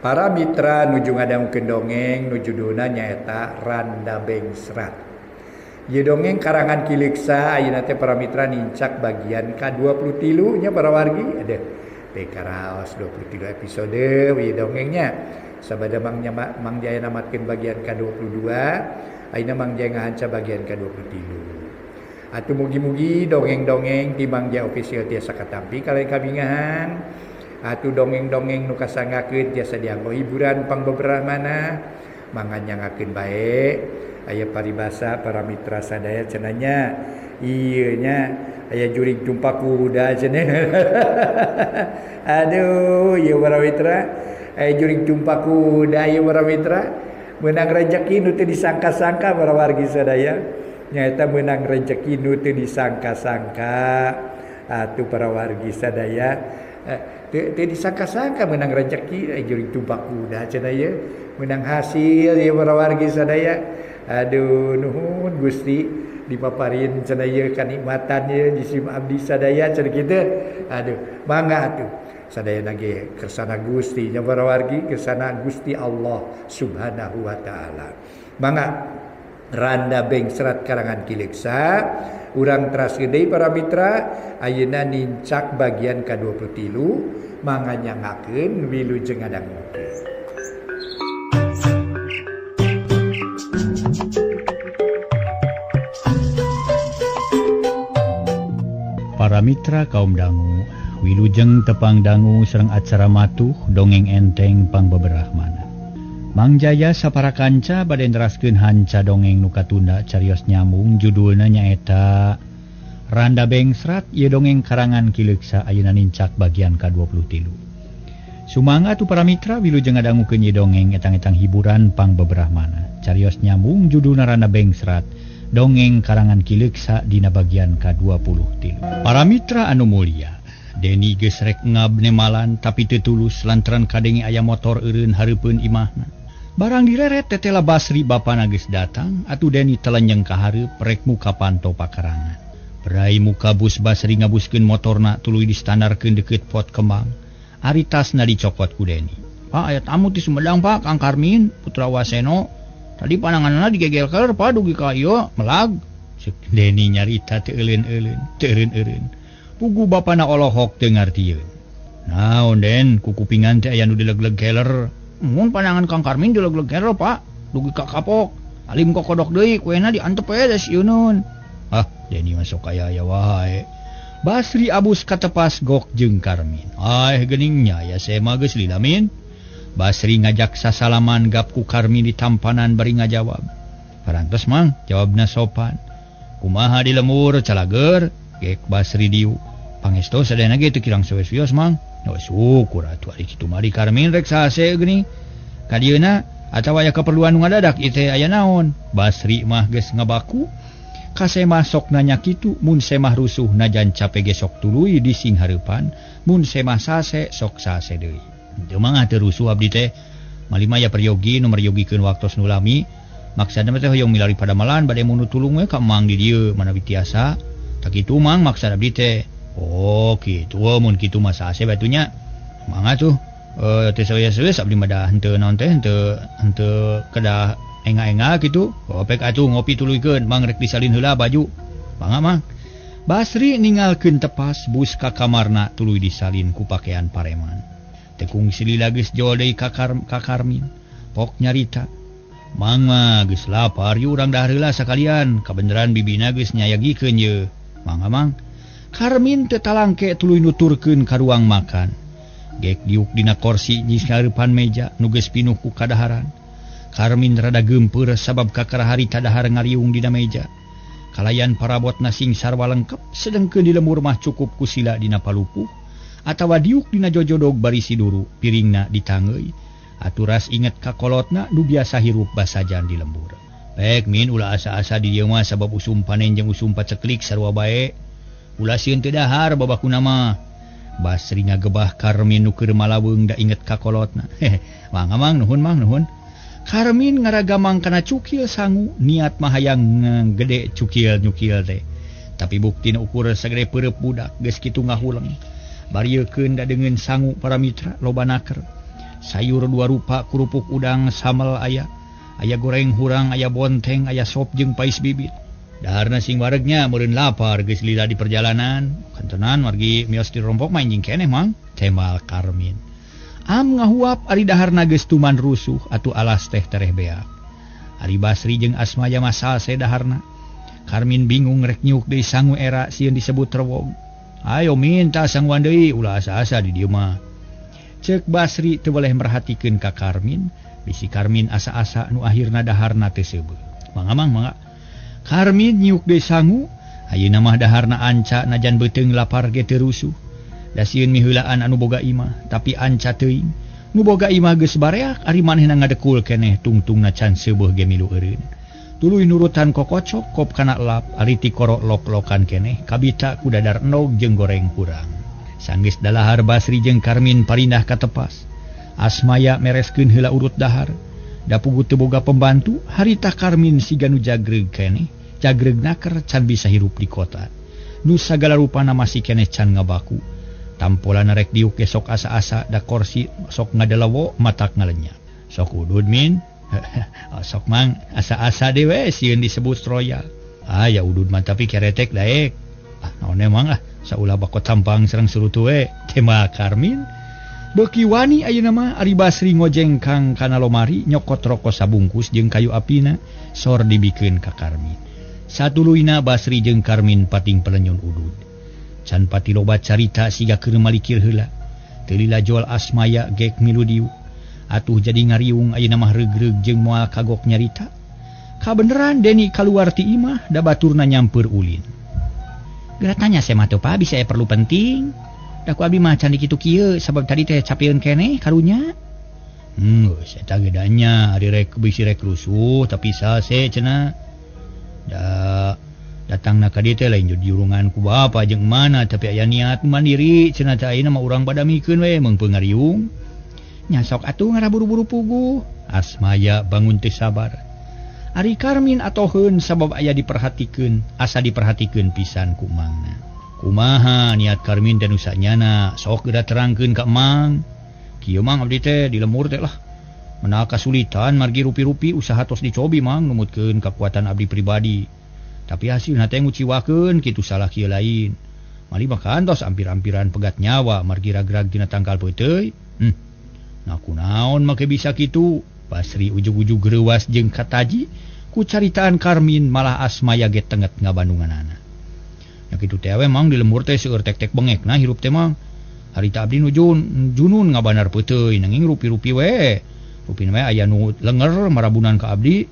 Para mitra nuju ngadangkeun dongeng nu judulna nyaeta Randa Bengsrat. Ieu dongeng karangan Kileuksa ayeuna teh para mitra nincak bagian ka-23 nya para wargi. Aduh, teh karaos 23 episode ieu dongengnya. Sabada Mang Jaya namatkeun bagian ka-22, ayeuna Mang Jaya ngahanca bagian ka-23. Atuh mugi-mugi dongeng-dongeng di Mang Jaya official tiasa katampi kalayan kabingahan. Atuh dongeng-dongeng nu kasanggakeun tiasa dianggo hiburan pangbeberahmana mangga nyangakeun bae aya paribasa para mitra sadaya cenanya ieu nya aya jurig tumpak kuda cenah. Aduh ieu para mitra aya jurig tumpak kuda ieu para mitra meunang rezeki nu teu disangka-sangka para wargi sadaya nyaeta meunang rezeki nu teu disangka-sangka. Atuh para wargi sadaya teu disangka-sangka menang rezeki jurig tumpak kuda cenah ye menang hasil ye para wargi sadaya. Aduh nuhun Gusti dipaparin cenah ye kanikmatan ye jisim abdi sadaya cenah kitu. Aduh mangga atuh sadayana ge kersana Gusti nya para wargi kersana Gusti Allah Subhanahu wa taala. Mangga Randa Bengsrat karangan Kileuksa urang teraskeun deui para mitra ayeuna nincak bagian ka-23 mangga nyangakeun wilujeng ngadangkeun. Para mitra kaum dangu wilujeng tepang dangu sareng acara matuh dongeng enteng pangbeberahmana. Mang Jaya sapara kanca bade neraskeun hanca dongeng nu katunda carios nyambung judulna nyaeta Randa Bengsrat. Ieu dongeng karangan Kileuksa ayeuna nincak bagian ka-23. Sumangga atuh para mitra wilujeng ngadangukeun ieu dongeng etang-etang hiburan pangbeberahmana carios nyambung judulna Randa Bengsrat dongeng karangan Kileuksa dina bagian ka-23. Para mitra anu mulia, Deni geus rek ngabnemalan tapi teu tulus lantaran kadenge aya motor eureun hareupeun imahna. Barang direret tetela Basri bapana geus datang, atuh Deni telenjeng ka hareup rek muka panto pakarangan. Berai muka bus Basri ngabuskeun motorna tuluy distandarkeun deukeut pot kembang. Ari tasna dicopot ku Deni. "Pak, aya tamu ti Sumedang, Pak, Kang Karmin, putra Waseno. Tadi pananganna digegel keur, Pak, dugi ka ieu melag." Ceuk Deni nyarita teu euleun-euleun. Pugu bapana olohok teu ngartieun. "Naon Den, ku kupingan teh aya nu dileg-leg keler." "Mun panangan Kang Karmin dileg-leg keler, Pak, dugi ka kapok. Alim kokodok deui, kuena diantep we da sieuneun." "Ah, Deni masuk aya wae." Basri abus katepas gok jeung Karmin. Geuningnya ya saya mah geus lilamin." Basri ngajak sasalaman gap ku Karmin di tampanan bari ngajawab. "Parantos Mang," jawabna sopan. "Kumaha di lemur calager?" Gek Basri diu. "Pangestu sadayana ge teu kirang seueus-eus Mang." "Oh syukur atuh ari kitu mah di Karmin rek sahase geuning. Kadieuna atawa aya keperluan nu ngadadak ieu teh aya naon?" Basri mah geus ngabaku. Kasemah sok nanya kitu, mun semah rusuh najan cape ge sok tuluy di sing hareupan, mun semah sase sok sase deui. Teu mangga teu rusuh abdi teh. Malima ya peryogi nu meryogikeun waktos nu lami. Maksudna teh hoyong milari padamalan bade mun tulung we ka Mang di dieu manawi tiasa. Tak kitu Mang maksud abdi teh. "Oh kitu mun kitu mah sase batunya." "Mangga tuh. Teu seueus-seueus abdi mah da henteu naon teh henteu kedah enga-enga gitu. Pek atuh ngopi tuluykeun Mang rek disalin heula baju." "Mangga Mang." Basri ningalkeun tepas bus ka kamarna tuluy disalin ku pakean pareman. Tekung silila geus jol deui ka Karmin. Pok nyarita. "Mang mah geus lapar ieu urang dahar heula sakalian, kabeneran bibina geus nyayagikeun ye." "Mangga Mang." Karmin teu talangke tuluy nuturkeun ka ruang makan. Gek diuk dina kursi di sareupan meja nu geus pinuh ku kadaharan. Karmin rada geumpeur sabab kakara harita dahar ngariung dina meja. Kalayan parabotna sing sarwa lengkep sedengkeun di lembur mah cukup ku sila dina palupuh atawa diuk dina jojodog bari siduru piringna ditangeui. Aturas inget ka kolotna nu biasa hirup basajan di lembur. "Pek Min ulah asa-asa di dieu mah sabab usum panen jeung usum paceklik sarua bae. Ulah sieun teu dahar babakuna mah." Basri ngagebah Karmin nu keur malaweung da inget ka kolotna. "Mangga Mang, nuhun Mang, nuhun." Karmin ngaragamang kana cukil sangu, niat mah hayang gede cukil nyukil teh. Tapi buktina ukur sagede peureup budak geus kitu ngahuleng. Bariekeun da dengan sangu para mitra loba naker. sayur dua rupa kerupuk udang samel aya goreng hurang aya bonteng aya sop jeung pais bibit daharna sing waregnya meureun lapar geus lila di perjalanan kantenan margi mios di rompok main jeung keneh mang Cemal Karmin am ngahuap ari daharna geus tuman rusuh atuh alas teh tereh beak Ari Basri jeung Asmaya masal se daharna Karmin bingung rek nyuk deui sangu era sieun disebut rewog ayo minta sanguan deui ulah asa-asa di dieu mah cek Basri teu boleh merhatikeun ka Karmin bisi Karmin asa-asa nu akhirna daharna teu seubeuh mangga Karmin nyuk deui sangu ayeuna mah daharna anca najan beuteung lapar ge teu rusuh da sieun miheulaan anu boga imah tapi anca teuing nu boga imah geus bareak ari manehna ngadekul keneh tungtungna can seubeuh ge milu eureun tuluy nurutan kokocok kop kana lap ari ti korok lok-lokan keneh kabita ku dadar endog jeung goreng kurang sanggeus dalahar Basri jeung Karmin parindah ka tepas Asmaya mereskeun heula urut dahar da puguh teu boga pembantu harita Karmin siga nu jagreg keneh jagreg naker can bisa hirup di kota nu sagala rupana masih keneh can ngabaku tampolan rek diuk sok asa-asa da korsi sok ngadelewo matak ngalenya sok udud min sok mang asa-asa dewe sieun disebut royal ya udud mah tapi keretek daek naon emang saulah bako tampang sareng surutu we Cemal Karmin beuki wani ayeuna mah Ari Basri ngojengkang kana lomari nyokot rokok sabungkus jeung kayu apina sor dibikeun ka Karmin satuluyna Basri jeung Karmin pating pelenyun udud can pati loba carita siga keur malikir heula teu lila jual Asmaya gek milu diu atuh jadi ngariung ayeuna mah reug-reug jeung moal kagok nyarita kabeneran Deni kaluar ti imah da baturna nyamper ulin geura tanya saya mah teu pa bisa perlu penting da ku abdi mah can dikitu kieu sabab tadi teh capieun keneh karunya geus eta ge danya ari rek bisi rek rusuh tapi sase cenah da datangna ka dieu teh lain diurungan ku bapa jeung mana tapi aya niat mandiri cenah teh ayeuna mah urang badamikeun we meung peungariung nya sok atuh ngaraburu-buru puguh Asmaya bangun teh sabar Ari Karmin atoheun sabab aya diperhatikeun asa diperhatikeun pisan ku mangna kumaha niat Karmin teh nu sanyana sok geura terangkeun ka Mang kieu Mang abdi teh di lemur teh lah meunang kasulitan margi rupi-rupi usaha tos dicobi Mang numutkeun kakuatan abdi pribadi tapi hasilna teh nguciwakeun kitu salah kieu lain mali mah kantos ampir-ampiran pegat nyawa margi ragrag dina tangkal peuteuy nah kunaon make bisa kitu Basri ujug-ujug greuwas jeung kataji ku caritaan Karmin malah Asmaya ge tenget ngabandunganana nya kitu teh we Mang di lembur teh seueur tek-tek bengekna hirup teh Mang harita abdi nu junun ngabandar peuteuy nanging rupi-rupi we rupina we aya nu lenger marabunan ka abdi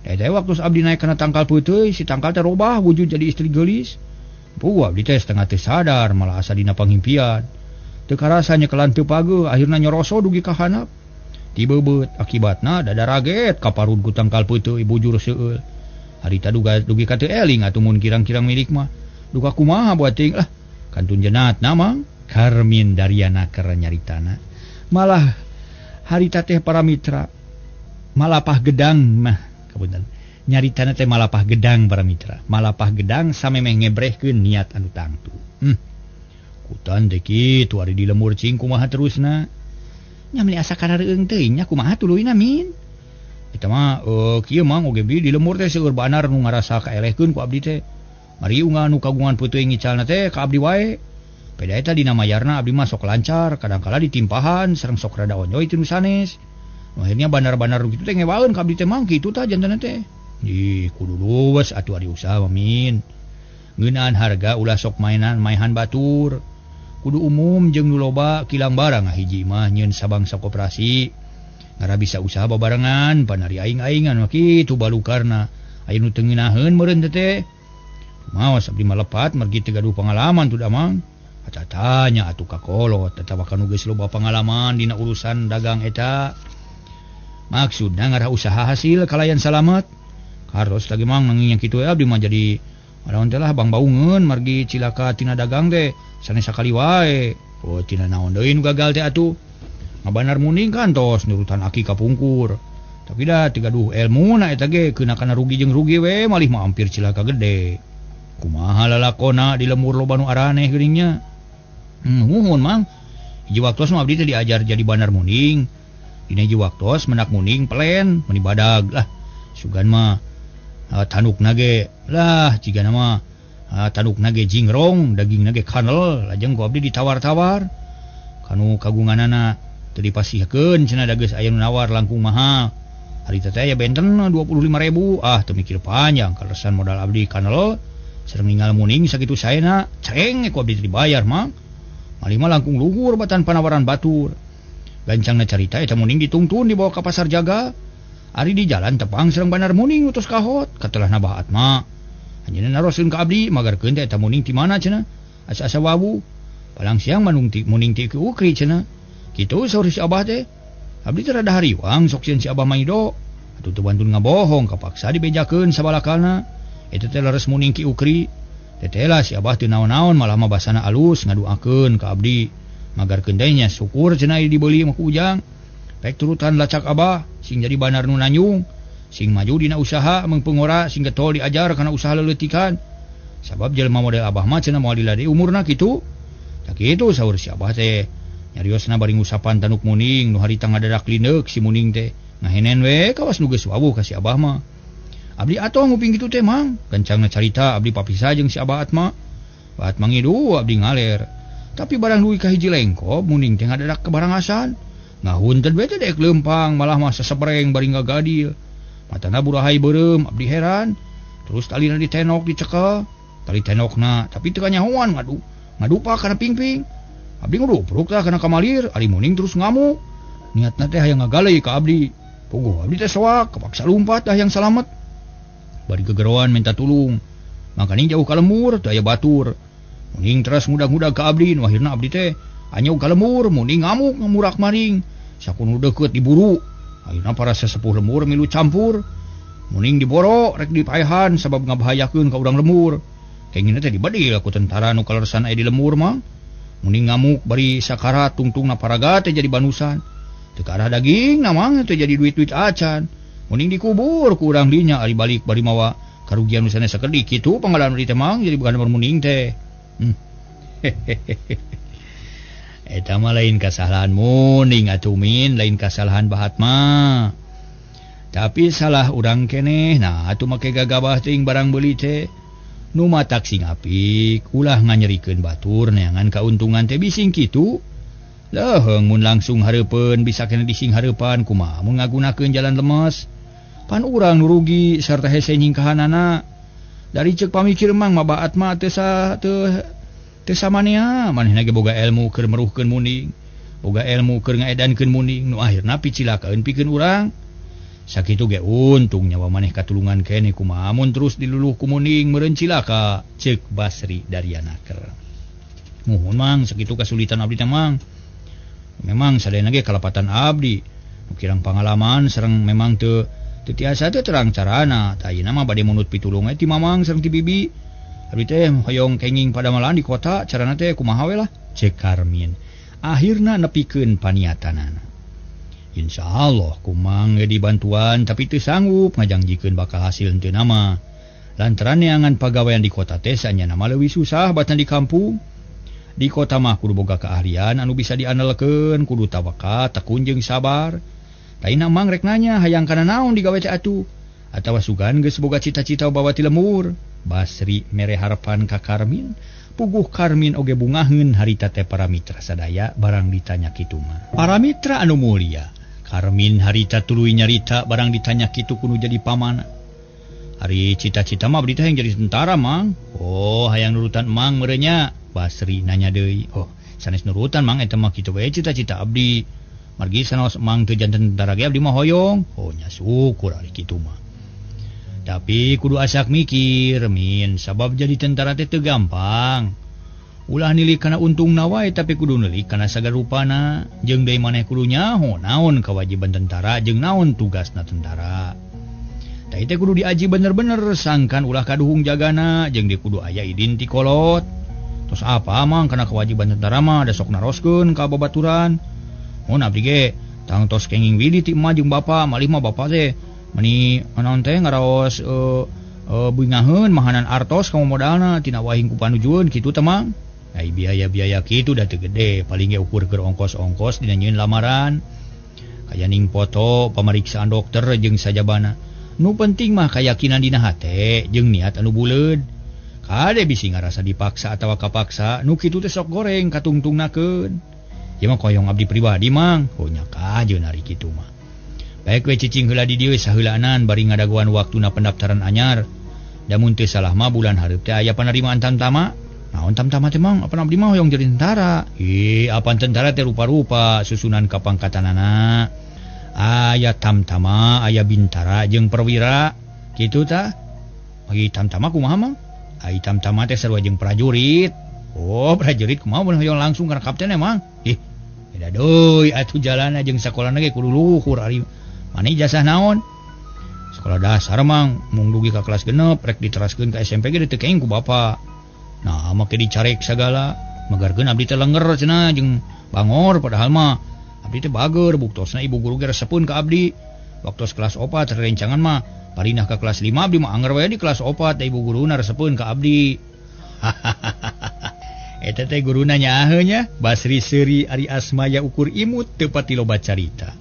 teh waktu abdi naik kana tangkal peuteuy si tangkal teh robah wujud jadi istri geulis puguh abdi teh setengah teh sadar malah asa dina panghimpian teu karasa nyekelan teu pageuh akhirna nyoroso dugi ka handap tibebeut akibatna dada raget kaparud ku tangkal peuteuy bujur seueul harita dugi ka teu eling atuh mun kirang-kirang milik mah duka kumaha buat ting lah kantun jenatna Mang Karmin dariana keur nyaritana malah harita teh para mitra malapah gedang mah kapunten nyaritana teh malapah gedang para mitra malapah gedang samemeh ngebrehkeun niat anu tangtu kutan teh kitu ari di lemur cing kumaha terusna nya meuli asa kareueung teuing nya kumaha tuluy min eta mah kieu Mang oge di lemur teh seueur banar nu ngarasa kaelehkeun ku abdi teh mari unga nu kagungan peuteui ngicalna teh ka abdi wae peda eta dina mayarna abdi mah sok lancar kadangkala ditimpahan sareng sok rada onyoy teu nu sanes akhirnya banar-banar kitu teh ngewaeun ka abdi teh Mang kitu tah jantanna teh ih kudu luwes atuh ari usaha min ngeunaan harga ulah sok mainan maehan batur kudu umum jeung nu loba kilang barang hiji mah nyieun sabangsa koperasi ngara bisa usaha babarengan panari aing-aingan mah kitu balukarna aya nu teu ngeunaheun meureun teh maos abdi malepat margi teu gaduh pengalaman tuh da Mang tanya atuh ka kolot tetawa kanu geus loba pengalaman dina urusan dagang eta maksudna ngarah usaha hasil kalayan salamet karos lagi Mang nanging yang kitu abdi mah jadi lawan teh lah bang baungeun margi cilaka tina dagang teh sanes sakali wae tina naon deui nu gagal teh atuh ngabanar muning kantos nurutan aki kapungkur tapi da teu gaduh elmuna eta ge keuna kana rugi jeung rugi we malih mah hampir cilaka gede kumaha lalakona di lemur loba nu araneh geuning nya muhun Mang hiji waktu mah abdi teh diajar jadi banar muning dina hiji waktos menak muning pelen meni badag lah sugan mah tanuk nage lah jigana mah tanuk nage jingrong daging nage kanel lajeng ku abdi ditawar-tawar kanu kagunganana teu dipasihkeun cenah da geus aya nu nawar langkung mahal harita teh aya benten 25.000 teu mikir panjang kalesan modal abdi kanel sareng ninggal muning sakitu saena cereng ku abdi dibayar mah malih mah langkung luhur batan panawaran batur gancangna carita eta muning ditungtun dibawa ka pasar jaga ari di jalan tepang sareng banar muning utus kahot katelahna bahat mah anjeunna naroskeun ka abdi magarkeun teh eta muning ti mana cenah asa-asa wawu palang siang muning ti ke ukri cenah kitu saur si abah teh abdi teh rada hariwang sok sieun si abah maido atuh teu bantun ngabohong kapaksa dibejakeun sabalakalna eta teh leres muning ki ukri tetela si abah teu naon-naon malah mah basana alus ngaduakeun ka abdi magarkeun teh nya syukur cenah dibeli mah ku ujang rek turutan lacak abah sing jadi banar nu nanyung sing maju dina usaha mengpengora sing getol diajar kana usaha leuletikan sabab jelema model abah mah cenah moal dilade umurna kitu tak kitu saur si abah teh nyariosna bari ngusapan tanuk muning nu harita ngadadak lineuk si muning teh ngahenen we kawas nu geus wawuh ka si abah mah abdi atoh nguping kitu teh mang kencangna carita abdi papisah jeung si abah Atma bahat mangidu abdi ngaler tapi barang duwi ka hiji lengkop muning teh ngadadak kebarangasan ngahunted we teh dek leumpang malah mah sasabreng bari ngagadil matana burahay beureum abdi heran terus talina ditenok dicekel tali tenokna tapi teu kanyahoan ngadupa kana pingping abdi ngudupruk tah kana kamalir ari muning terus ngamuk niatna teh hayang ngagalei ka abdi puguh abdi teh soak kapaksa lumpat dah yang salamet bari gegeroan minta tulung makaning jauh ka lemur teu aya batur muning terus ngudag-ngudag ka abdi nu akhirna abdi teh anyog ka lemur muning ngamuk ngamurak maring sakunu deukeut diburu akhirna para sesepuh lemur milu campur muning diboro rek dipaehan sabab ngabahayakeun ka urang lemur kengina teh dibadil ku tentara nu kaleresan aya di lemur mah muning ngamuk bari sakarat tungtungna paraga teh jadi banusan teu karah daging namang teh jadi duit-duit acan muning dikubur ku urang dinya ari balik bari mawa karugian nu sanes sakedik kitu pangalaman di teh mang jadi bukan muning teh eta mah lain kasalahan muning atuh min lain kasalahan bahat mah tapi salah urang keneh nah atuh make gagabah teuing barang beuli teh nu matak sing apik ulah nganyerikeun batur neangan kauntungan teh bising kitu leheung mun langsung hareupeun bisa kena dising hareupan kumaha mun ngagunakeun jalan lemes pan urang nu rugi sarta hese nyingkahanana dari ceuk pamikir mang mabaat mah teu samania manehna ge boga ilmu keur meruhkeun muning boga ilmu keur ngaedankeun muning nu akhirna picilakeun pikeun urang sakitu ge untung nyawa maneh katulungan keneh kumaha mun terus diluluh ku muning meureun cilaka ceuk Basri Daryanaker muhun mang sakitu kasulitan abdi teh mang memang sadayana ge kalapatan abdi nu kirang pangalaman sareng memang teu tiasa teu terang carana tah ayeuna mah bade munut pitulung ti mamang sareng ti bibi abdi teh hoyong kenging pada malan di kota carana teh kumaha we lah cek Karmin akhirna nepikeun paniatanana insyaallah kumang ge dibantuan tapi teu sanggup ngajangjikeun bakal hasil teu nama lantaran neangan pagawean di kota teh sanyana mah leuwih susah batan di kampung di kota mah kudu boga keahlian anu bisa diandalkeun kudu tawakal tekun jeung sabar lain mang rek nanya hayang kana naon digawe teh atuh atawa sugan geus boga cita-cita bawa ti lemur Basri mere harapan ka Karmin puguh Karmin oge bungaheun harita teh para mitra sadaya barang ditanya kitu mah para mitra anu mulia Karmin harita tuluy nyarita barang ditanya kitu kudu jadi pamana hari cita-cita mah abdi teh yang jadi tentara mang oh hayang nurutan emang merenya Basri nanya deui oh sanes nurutan mang eta mah kitu we cita-cita abdi margi sanos emang teu janten tentara ge abdi mah hoyong oh nya syukur ari kitu mah tapi kudu asak mikir min sabab jadi tentara teh teu gampang ulah nilik kana untungna wae tapi kudu nilik kana sagarupana jeung deui maneh kudu nyaho naon kewajiban tentara jeung naon tugasna tentara tah teh kudu diaji bener-bener sangkan ulah kaduhung jagana jeung di kudu aya idin ti kolot terus apa mang kana kewajiban tentara mah da sok naroskeun ka babaturan mun abdi ge tang tos kenging widi ti emah jeung bapa malih mah bapa teh meni naon teh ngaraos bungaheun mahanan artos ka modalna tina wahing ku panujueun kitu teh mang ai biaya-biaya kitu da teu gede paling ge ukur keur ongkos-ongkos dina nyieun lamaran kayaning foto pemeriksaan dokter jeung sajabana. Nu penting mah keyakinan dina hate jeung niat anu buleud. Kade bisi ngarasa dipaksa atawa kapaksa, nu kitu teh sok goreng katungtungnakeun. Ieu mah koyong abdi pribadi mang, nya kajeun ari kitu mah. Baik we cicing heula di dieu saheulaanan bari ngadaguan waktuna pendaftaran anyar. Da mun teu salah mah bulan hareup teh aya panerimaan tamtama. Naon tamtama teh mang? Apa abdi mah hoyong jadi tentara. Apan tentara teh rupa-rupa susunan kapangkatanana. Aya tamtama, aya bintara jeung perwira. Kitu tah. Aya tamtama kumaha mang? Aya tamtama teh sarua jeung prajurit. Oh, prajurit kumaha mun hoyong langsung kana kapten emang? Beda deui atuh jalanna jeung sakolana ge kudu luhur ari. Mane ijazah naon? Sekolah dasar mang mung dugi ka kelas 6 rek diteraskeun ka SMP ge teu keeng ku bapa. Nah, make dicarek sagala, magarkeun abdi teh lenger cenah jeung bangor padahal mah abdi teh bager buktosna ibu guru ge resepeun ka abdi. Waktos kelas 4 rencangan mah parinah ka kelas 5 abdi mah anger we di kelas 4 da ibu guruna resepeun ka abdi. Eta teh guruna nyaheun nya Basri Seuri Ari Asmaya ukur imut teu pati loba carita.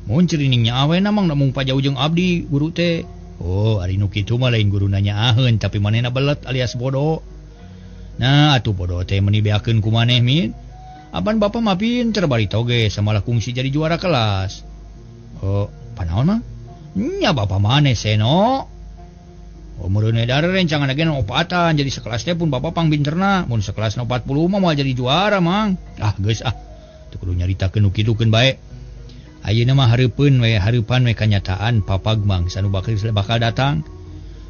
Mun cerining nyawe namang mung pajau jeung abdi guru teh. Oh, ari nu kitu mah lain guruna nyaheun tapi manehna belet alias bodoh. Nah, atuh bodoh teh meuni beakeun ku maneh min. Apan bapa mah pinter bari toge samalah kungsi jadi juara kelas. Oh, panaon mah? Nya bapa maneh seno. Oh, meureun edar rencangan ge opatan jadi sekelas teh pun bapa pang pinterna. Mun sekelas 40 mah moal jadi juara mang. Geus teu kudu nyaritakeun nu kitu keun bae. Ayeuna mah hareupeun we kanyataan papag mang sanu bakal datang.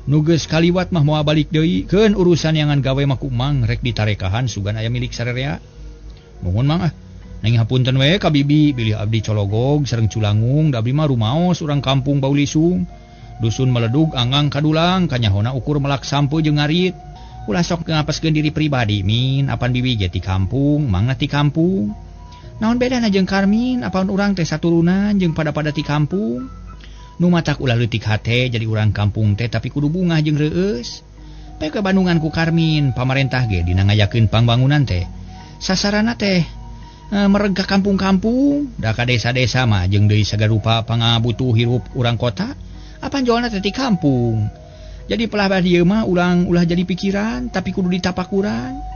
Nu geus kaliwat mah moal balik deui keun urusan yangan gawe mah ku mang rek ditarekahan sugan aya milik sarerea. Mohon mang nang hapunten we ka bibi bilih abdi cologog sareng culangung da abdi mah rumaos urang kampung Baulisung. Dusun meledug anggang kadulang kanyahona ukur melak sampu jeung ngarit. Ulah sok ngapaskeun diri pribadi min apan bibi ge ti kampung mangna ti kampung. Naon bedana jeung Karmin apan urang teh saturunan jeung pada ti kampung. Nu matak ulah leutik hate jadi urang kampung teh tapi kudu bungah jeung reueus. Bae ke Bandungan ku Karmin pamarentah ge dina ngayakeun pangbangunan teh. Sasarana teh mereg ka kampung-kampung da ka desa-desa mah jeung deui sagarupa pangabutuh hirup urang kota. Apan joalna teh ti kampung. Jadi pelabah dieu mah ulah jadi pikiran tapi kudu ditapakuran.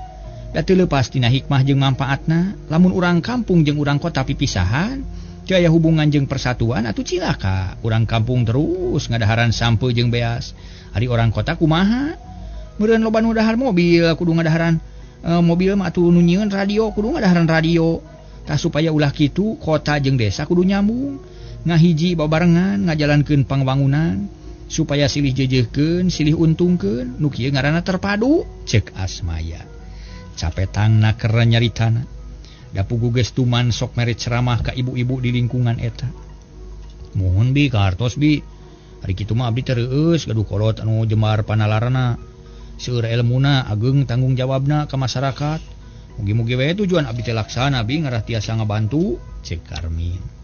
Da teu leupas tina hikmah jeung manfaatna. Lamun urang kampung jeung urang kota pipisahan, teu aya hubungan jeung persatuan atuh cilaka. Urang kampung terus ngadaharan sampeu jeung beas. Ari orang kota kumaha? Meureun loba nu dahar mobil kudu ngadaharan mobil mah atuh nu nyieun radio kudu ngadaharan radio. Tah supaya ulah kitu kota jeung desa kudu nyambung. Ngahiji babarengan ngajalankeun pangbangunan supaya silih jejehkeun, silih untungkeun, nu kieu ngaranna terpadu, ceuk Asmaya. Capetangna keur nyaritana. Da pugu geus tuman sok mere ceramah ka ibu-ibu di lingkungan eta. Mohon bi kartos bi. Ari kitu mah abdi teh reueus gaduh kolot anu jembar panalarana. Seueur elmuna ageung tanggung jawabna ka masyarakat. Mugi-mugi we tujuan abdi teh laksana bi ngarah tiasa ngabantu, ceuk Karmin.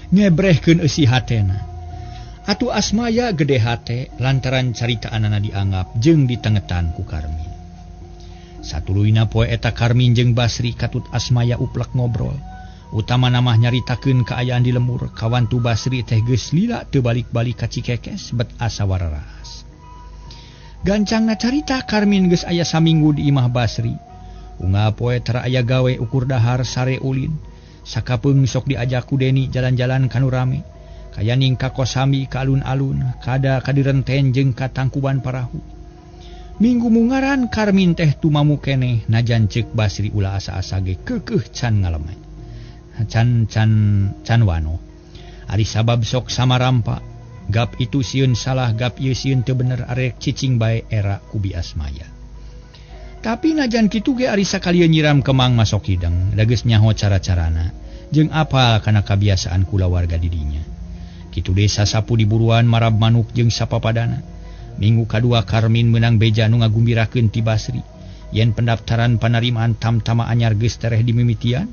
Ngebrehkeun eusi hatena. Atuh Asmaya gede hate lantaran caritaanana dianggap jeung ditengetan ku Karmin. Satuluyna poe eta Karmin jeung Basri katut Asmaya uplek ngobrol. Utamana mah nyaritakeun kaayaan di lembur kawantu Basri teh geus lila teu balik-balik ka Cikekes bet asa wararas. Gancangna carita Karmin geus aya saminggu di imah Basri. Unggal poe tara aya gawe ukur dahar sare ulin. Sakapeung sok diajak ku Deni jalan-jalan kanu rame. Kayaning ka Kosambi ka alun-alun, kada kadirenten jeung ka Tangkuban Parahu. Minggu mungaran Karmin teh tumamu keneh najan ceuk Basri ulah asa-asa ge keukeuh can ngaleme. Can wano. Ari sabab sok samarampa. Gap itu sieun salah, gap ieu sieun teu bener arek cicing bae era kubi Asmaya. Tapi najan kitu ge ari sakalieu nyiram kemang masok hideng, da geus nyaho cara-carana jeung apal kana kabiasaan kula warga di dinya. Kitu deui sasapu diburuan marab manuk jeung sapapadana. Minggu kadua Karmin meunang beja nu ngagumbirakeun ti Basri yen pendaftaran panerimaan tamtama anyar geus tereh dimimitian.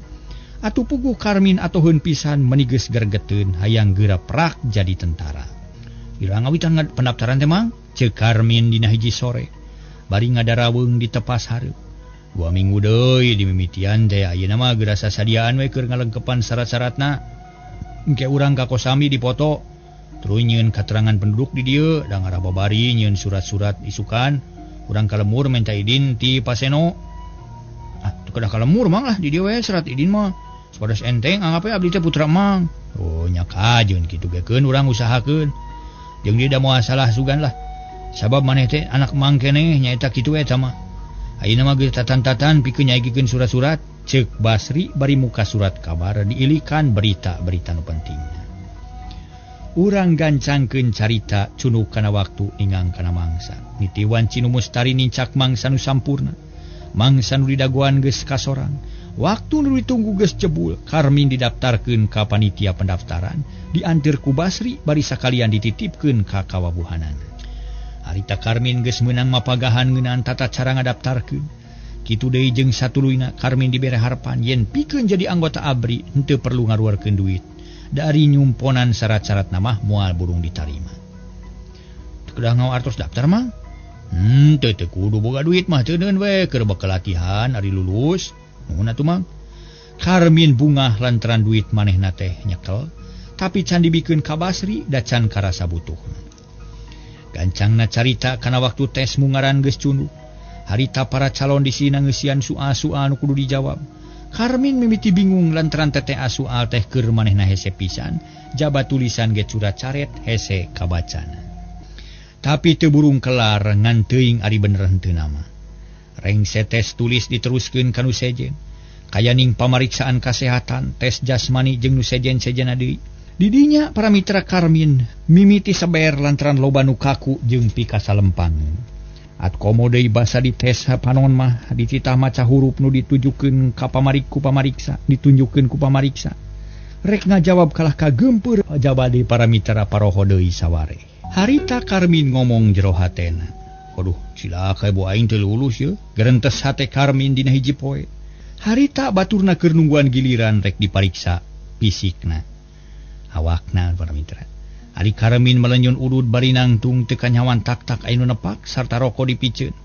Atuh puguh Karmin atoheun pisan meuni geus gergeteun hayang geurap rak jadi tentara. Ira ngawitan pendaftaran teh mang? Ceuk Karmin dina hiji sore. Bari ngadarawung di tepas hareup. 2 minggu deui di mimitian teh ayeuna mah geus sadiaan we keur ngalengkepan syarat-syaratna. engke urang ka kosami dipoto terus nyieun keterangan penduduk di dieu da ngarababari nyieun surat-surat isukan urang kalemur minta idin ti Paseno. Teu kedah kalemur mang lah di dieu we surat idin mah sapados enteng anggap abdi teh putra mang. Oh nya kajeun kitu gekeun urang usahakeun jeung dia da moal salah sugan lah sabab maneh teh anak mang keneh nyaeta kitu eta mah. Ayeuna mah geus tatan-tatan pikeun nyaegikeun surat-surat ceuk Basri bari muka surat kabar diilikan berita-berita nu penting. Urang gancangkeun carita cunuk kana waktu ingang kana mangsa. Nitiwan Cinu Mustari nincak mangsa nu sampurna. Mangsa nu didaguan geus kasorang. Waktu nu ditunggu geus jebul, Karmin didaftarkeun ka panitia pendaftaran, diantir ku Basri bari sakalian dititipkeun ka kawabuhanan. Harita Karmin geus meunang mapagahan ngeunaan tata cara ngadaftarkeun. Kitu deui jeung satuluyna Karmin dibere harapan yen pikeun jadi anggota ABRI henteu perlu ngaluarkeun duit. Dari nyumponan syarat-syarat nama moal burung ditarima. Kedah ngau artos daftar mah? Teu kudu boga duit mah teuneun we keur bakal latihan ari lulus. Nuhun atuh mang. Karmin bungah lantaran duit manehna teh nyekel, tapi can dibikeun ka Basri da can karasa butuh. Gancangna carita kana waktu tes mungaran geus cunduh. Harita para calon di sina ngeusian soal-soal nu kudu dijawab. Karmin mimiti bingung lantaran teteh soal teh keur manehna hese pisan, jabat tulisan ge curat caret hese kabacana. Tapi teu burung kelar ngan teuing ari bener henteu nama. Rengse tes tulis diteruskeun ka nu sejen. Kayaning pamariksaan kasehatan, tes jasmani jeung nu sejen-sejena deui. Di dinya para mitra Karmin mimiti saber lantaran loba nu kaku jeung pikasa lempang. Atkomo deui basa dites panon mah dititah maca huruf nu ditujukeun ka pamariksa, ditunjukkeun ku pamariksa. Rek ngajawab kalah kageumpeur jabade para mitra paroho deui saware. Harita Karmin ngomong jero hatena. Waduh, cilaka ibu aing teu lulus ye. Gerentes hate Karmin dina hiji poe. Harita baturna keur nungguan giliran rek dipariksa fisikna. Awakna para mitra. Ari Karmin melenyun udud bari nangtung teu kanyawan tak-tak anu nepak sarta rokok dipiceun.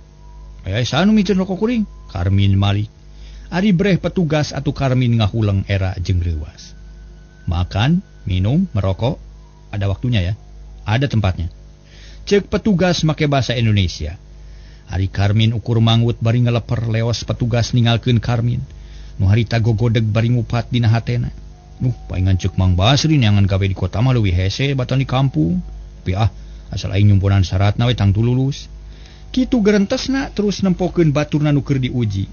Aya sanu miceun rokok kuring? Karmin malik. Ari breh petugas atuh Karmin ngahuleng era jeung reuwas. Makan, minum, merokok, ada waktunya ya. Ada tempatnya. Cek petugas make bahasa Indonesia. Ari Karmin ukur mangut bari ngeleper leos petugas ninggalkeun Karmin. Nu harita gogodeg bari ngupat dina hatena. Paingan cek Mang Basri neangan gawe di kota mah leuwih hese batan di kampung. Tapi asal aing nyumpunan syaratna we tang lulus. Kitu gerentesna terus nempokeun baturna nu keur diuji.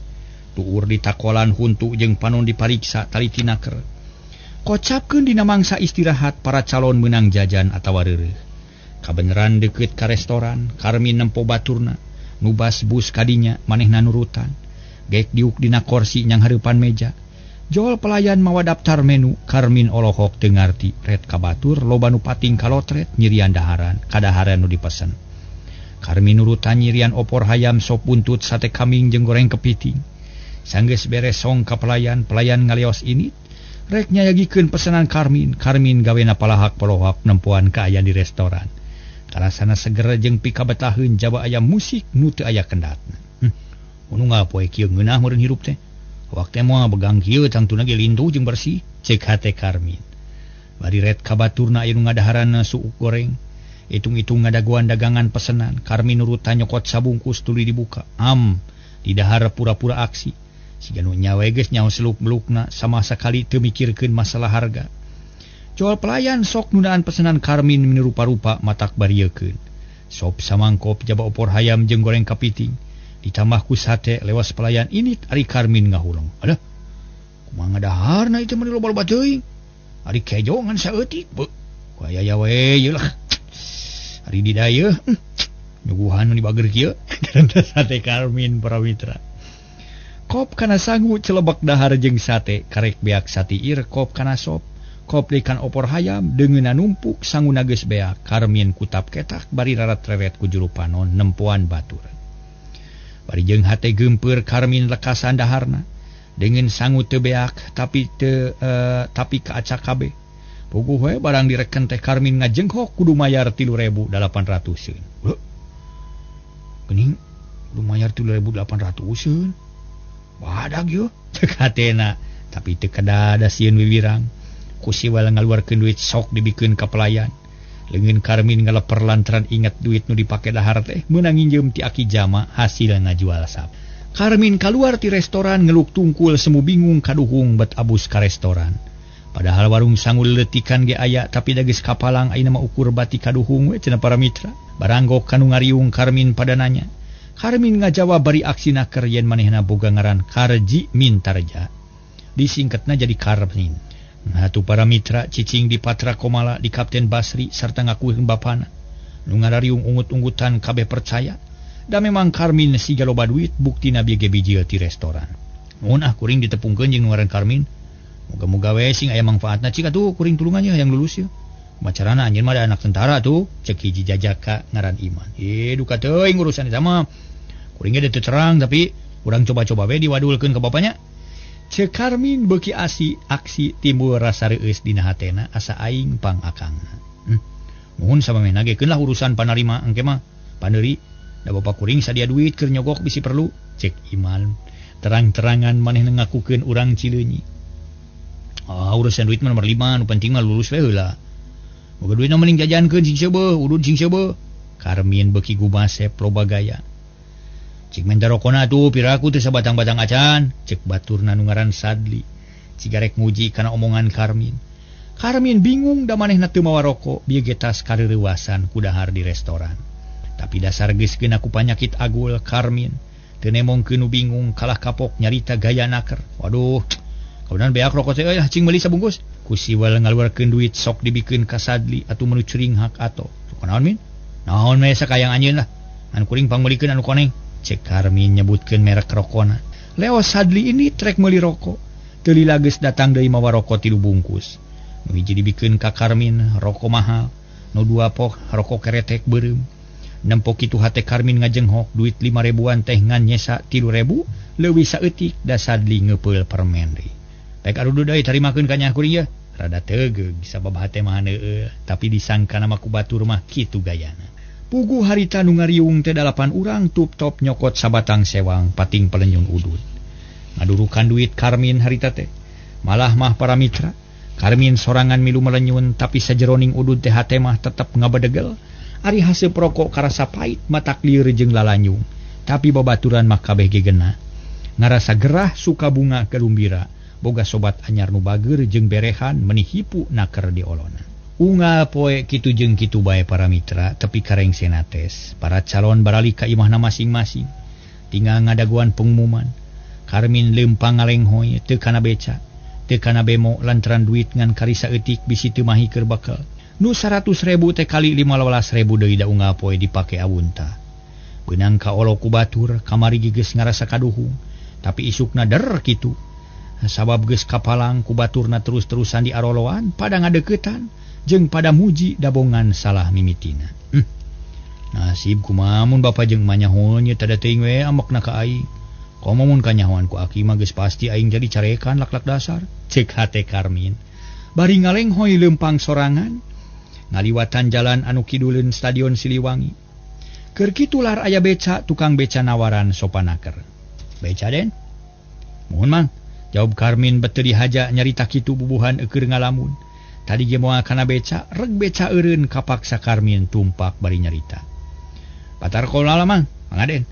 Tuur ditakolan huntu jeung panon dipariksa talitina keur. Kocapkeun dina mangsa istirahat para calon menang jajan atawa reureuh. Kabeneran deukeut ka restoran, Karmin nempo baturna, nubas bus kadinya manehna nurutan. Geek diuk dina kursi nyang hareupan meja. Joal pelayan mawa daftar menu, Karmin olohok teu ngarti, red kabatur loba nu pating kalotret nyirian kadaharan nu dipesen. Karmin nurutan nyirian opor hayam sop buntut sate kambing jeung goreng kepiting. Sanggeus beres song ka pelayan ngalios init, rek nyayagikeun pesanan Karmin gawena palahak polohak nempuan ka aya di restoran. Karasana seger jeung pikabetaheun jaba aya musik nu teu aya kendatna. Unu ngapoe kieu ngeunah meureun hirup teh. Waktu moal begang kieu tangtuna ge lintu jeung bersih, cek hate Karmin. Bari red kabaturna aya nu ngadaharanna suuk goreng. Itung-itung ngadaguan dagangan pesenan, Karmin nurutan nyokot sabungkus tuluy dibuka. Di dahar pura-pura aksi. Siga nu nyawe geus nyaho seluk-belukna sama sakali teu mikirkeun masalah harga. Joal pelayan sok nunaan pesenan Karmin mirupa-rupa matak bariekeun. Sop samangkop jaba opor hayam jeung goreng kapiting. Ditambah ku sate lewas pelayan ini ari Karmin ngahuleng. Aduh, kumaha ngadaharna itu meni loba-loba teuing. Ari kejo ngan saeutik beuh. Waya we ieu lah. Ari di dayeuh nyuguhan nu dibager kieu karena sate Karmin para mitra. Kop kana sangu celebek dahar jeung sate karek beak satiir kop kana sop. Kop ikan opor hayam deungeunna numpuk sanguna geus beak. Karmin kutap ketak bari rarat rewet ku juru panon nempuan batur. Bari jeung hate geumpeur Karmin lekasan daharna dengan sangu teu beak tapi kaacak kabeh. Puguh we barang direken teh Karmin ngajenghok kudu mayar 3.800-eun. Geuning kudu mayar 3.800-eun. Badag yo cek hatena tapi teu kadada sieun wiwirang. kusiwal ngaluarkeun duit sok dibikeun ka pelayan. Leungeun Karmin ngaleper lantaran ingat duit nu dipake dahar teh meunang nginjem ti aki jama hasil ngajual sap. Karmin kaluar ti restoran ngeluk tungkul semu bingung kaduhung bet abus ka restoran. Padahal warung sangul letikan ge aya tapi da geus kapalang ayeuna mah ukur bati kaduhung we cenah para mitra. Baranggok kanu ngariung Karmin pada nanya. Karmin ngajawab bari aksina keur yen manehna boga ngaran Karji Mintarja. Disingkatna jadi Karmin. Nah tu para mitra cicing di Patra Komala di Kapten Basri sarta ngakukeun bapana. Nu ngarariung ungut-unggutan kabeh percaya. Da memang Karmin siga loba duit buktina bieu ge bijil ti restoran. Mun kuring ditepungkeun jeung nu ngaran Karmin. Moga-moga we sing aya mangfaatna cik atuh kuring tulungannya yang lulus ya. Macarana anjeun mah ada anak tentara tuh, cek hiji jajaka ngaran Iman. Duka teuing urusan eta mah. Kuring ge teu terang tapi urang coba-coba we diwadulkeun ka bapanya. Cek Karmin beuki aksi timbul rasa reueus dina hatena asa aing pang akangna. Muhun samamehna gekeun lah urusan panarima engke mah. Paneuri da bapa kuring sadia duit keur nyogok bisi perlu, cek Iman. Terang-terangan manehna ngakukeun urang Cileunyi. Urusan duit mah nomor 5 nu penting mah lulus we heula. Boga duitna mending jajankeun sing seubeuh, udud sing seubeuh. Karmin beuki gumasep loba gaya. Cik menta rokona tuh piraku teu sabatang-batang acan, cek baturna nu ngaran Sadli. Cigarek muji kana omongan Karmin. Karmin bingung da manehna teu mawa rokok, bieu ge tas kareurewasan ku dahar di restoran. Tapi dasar geus kena ku panyakit agul Karmin. Teu nemongkeun nu bingung kalah kapok nyarita gaya naker. Waduh. Kaunan beak rokok teh cing meuli sabungkus. Kusiwal ngaluarkeun duit sok dibikeun ka Sadli atuh menu ceuring hak ato. Kunaon min? Naon we sakayang anjeun lah. Ngan kuring pangmeulikeun anu koneng. Cek Karmin nyebutkeun merek rokona. Leo Sadli ini trek meuli rokok. Teu lila geus datang deui mawa rokok 3 bungkus. Nu hiji dibikeun ka Karmin rokok mahal. Nu dua pok rokok keretek beureum. Nempok kitu hate Karmin ngajenghok duit 5.000-an teh ngan nyesa 3.000 leuwih saeutik da Sadli ngeupeul permen deui. Pek arudu deui tarimakeun ka nya kuring ya. Rada tegeug sabab hate mah neueuh, tapi disangka nama ku batur mah kitu gayana. Puguh harita nu ngariung teh 8 urang tup-top nyokot sabatang sewang pating pelenyun udud. Ngadurukan duit Karmin harita teh. Malah mah para mitra, Karmin sorangan milu melenyun tapi sajeroning udud teh hate mah tetep ngabedegel. Ari hasil perokok karasa pait matak lieur jeung lalanyung, tapi babaturan mah kabeh gegenah. Ngarasa gerah suka bunga kelumbira. Boga sobat anyar nu bager jeung berehan meuni hipu naker di olona. Unggal poe kitu jeung kitu bae para mitra tepi kareng senates. Para calon baralik ka imahna masing-masing. Tinggal ngadaguan pengumuman. Karmin leumpang ngalenghoy teu kana beca, teu kana bemo lantaran duit ngan karisa eutik bisi teu mahi keur bakal. Nu 100.000 teh kali 15.000 deui da unggal poe dipake awunta. Beunang ka olo ku batur kamari geus ngarasa kaduhung, tapi isukna der kitu. Sabab geus kapalang ku baturna terus-terusan di aroloan pada ngadeuketan jeung pada muji dabongan salah mimitina. Nasib kumaha mun bapa jeung manyahoan nya tada teuing we ambekna ka aing. Komo mun kanyahoan ku aki mah geus pasti aing jadi carekan laklak dasar, cek hate Karmin. Bari ngalenghoy leumpang sorangan ngaliwatan jalan anu kiduleun Stadion Siliwangi. Keur kitu lar aya beca tukang beca nawaran sopanaker. Beca den? Muhun mang. Jawab Karmin beteu dihaja nyarita kitu bubuhan keur ngalamun. Tadi ge moal kana beca, reg beca eureun kapaksa Karmin tumpak bari nyarita. Patar kolala mang, mangaden.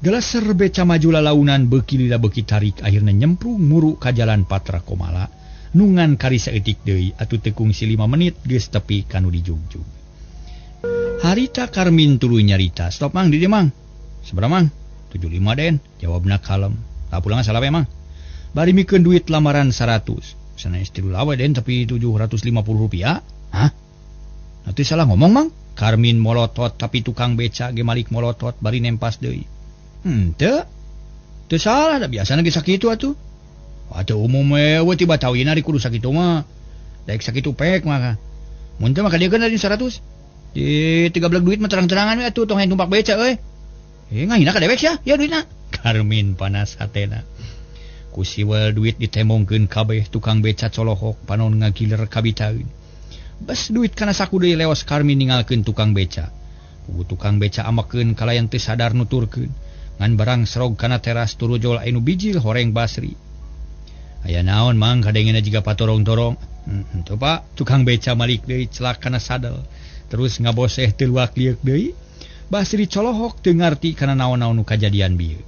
Geleser beca maju lalaunan beuki lila beuki tarik akhirna nyemprung muru ka jalan Patra Komala. Nungan karisa eutik deui atuh teu kungsi 5 menit geus tepi kanu dijugjug. Harita Karmin tuluy nyarita. Stop mang di dieu mang. Sabaraha mang? 75 den, jawabna kalem. Tak pulang salah we mang. Bari mikeun duit lamaran 100. Sana istri lawe den tapi 750 rupiah. Hah? Nanti salah ngomong mang. Karmin molotot tapi tukang beca ge malik molotot bari nempas deui. Teu. Teu salah da biasana ge sakitu atuh. Atuh umum we tiba tawina di kudu sakitu mah. Daek sakitu pek mah. Mun teu mah kadiekeun dari 100. Di 13 duit mah terang-terangan we atuh tong hayang tumpak beca euy. Ngahina ka dewek sia, ya duitna. Karmin panas hatena. Kusiwal duit ditemongkeun kabeh tukang beca colohok panon ngagiler kabitaeun. Bas duit kana saku deui leos Karmin ninggalkeun tukang beca. Puguh tukang beca amakeun kalayan teu sadar nuturkeun. Ngan barang serog kana teras turujol anu bijil horeng Basri. Aya naon mang kadengena jiga patorong-torong. Tuh Pak, tukang beca malik deui celak kana sadel. Terus ngaboseh teu luak lieur deui. Basri colohok teu ngarti kana naon-naon nu kajadian bieu.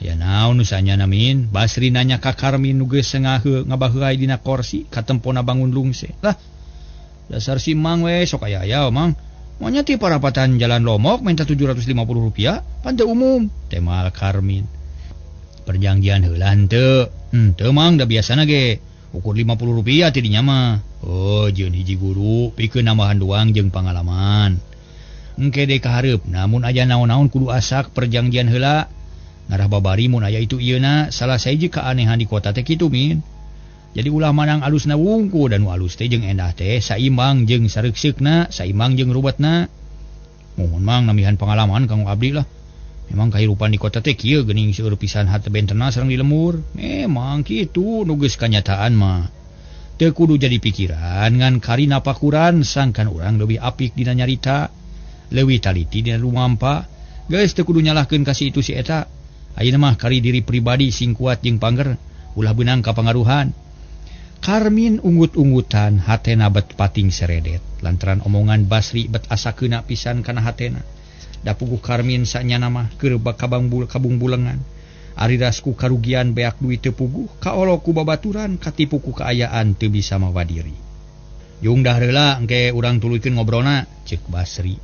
Aya naon nu sanyana min? Basri nanya ka Karmin nu geus sengaheul ngabaheulai dina kursi katempona bangun lungse. Lah, dasar si Mang we sok aya-aya Mang. Monya ti parapatan jalan lomok minta Rp750, pan teu umum. Temal Karmin. Perjanjian heula henteu. Teu Mang da biasana ge. Ukur Rp50 ti dinya mah. Oh, jeung hiji guru pikeun nambahan doang jeung pangalaman. Engke deui kahareup, namun aya naon-naon kudu asak perjanjian heula. Ngarah babari mun aya itu ieuna salah sahiji keanehan di kota teh kitu min. Jadi ulah manang alusna wungku dan nu alus teh jeung endah teh saimbang jeung sareukseukna, saimbang jeung ruwetna. Mohon Mang namihan pengalaman kanggo abdi lah. Memang kahirupan di kota teh kieu geuning seueur pisan hate bentena sareng di lemur. Memang kitu nu geus kanyataan mah. Teu kudu jadi pikiran ngan kari napakuran sangkan urang leuwih apik dina nyarita, leuwih taliti dina rumampa. Geus teu kudu nyalahkeun ka si itu si eta. Ayeuna mah kari diri pribadi sing kuat jeung pangger, ulah beunang kapangaruhan. Karmin unggut-unggutan hatena bet pating seredet lantaran omongan Basri bet asakeuna pisan kana hatena. Da puguh Karmin sanyana mah keur kabungbulengan. Ari rasku karugian beak duit teu puguh, kaolo ku babaturan, katipu ku kaayaan teu bisa mawa diri. Yung dah heula engke urang tuluykeun ngobrolna, ceuk Basri.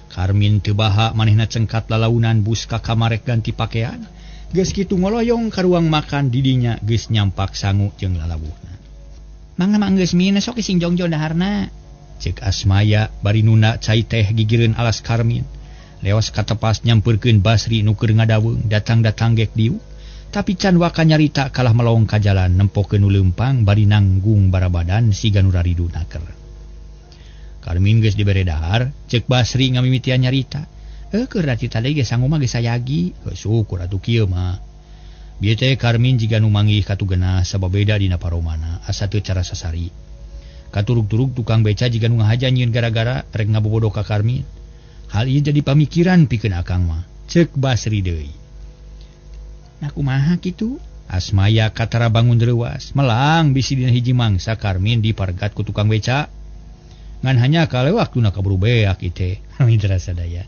Karmin teu baha manehna cengkat lalaunan bus ka kamarek ganti pakaian. Geus kitu ngoloyong ka ruang makan di dinya geus nyampak sangu jeung lalawuhna. Mangna mah geus mina sok sing jongjo daharna. Ceuk Asmaya bari nuna cai teh gigireun alas Karmin. Leos katepas nyampeurkeun Basri nu keur ngadaweung datang-datang gek diu. Tapi can waka nyarita kalah melong ka jalan nempokeun nu leumpang bari nanggung barabadan siga nu rariduna keur. Karmin geus dibere dahar, ceuk Basri ngamimitian nyarita. Keur da cita deui ge sangu mah geus sayagi. Syukur atuh kieu mah. Bieu teh Karmin jiga nu manggih katugeuna sababeda dina paromana, asa teu cara sasari. Katurug-turug tukang beca jiga nu ngahaja nyieun gara-gara rek ngabobodoh ka Karmin. Hal ieu jadi pamikiran pikeun akang mah. Ceuk Basri deui. Nah kumaha kitu? Asmaya katara bangun reuwas, melang bisi dina hiji mangsa Karmin dipargat ku tukang beca. Ngan hanya kale waktuna kaburu beak ieu teh. Mitra sadaya.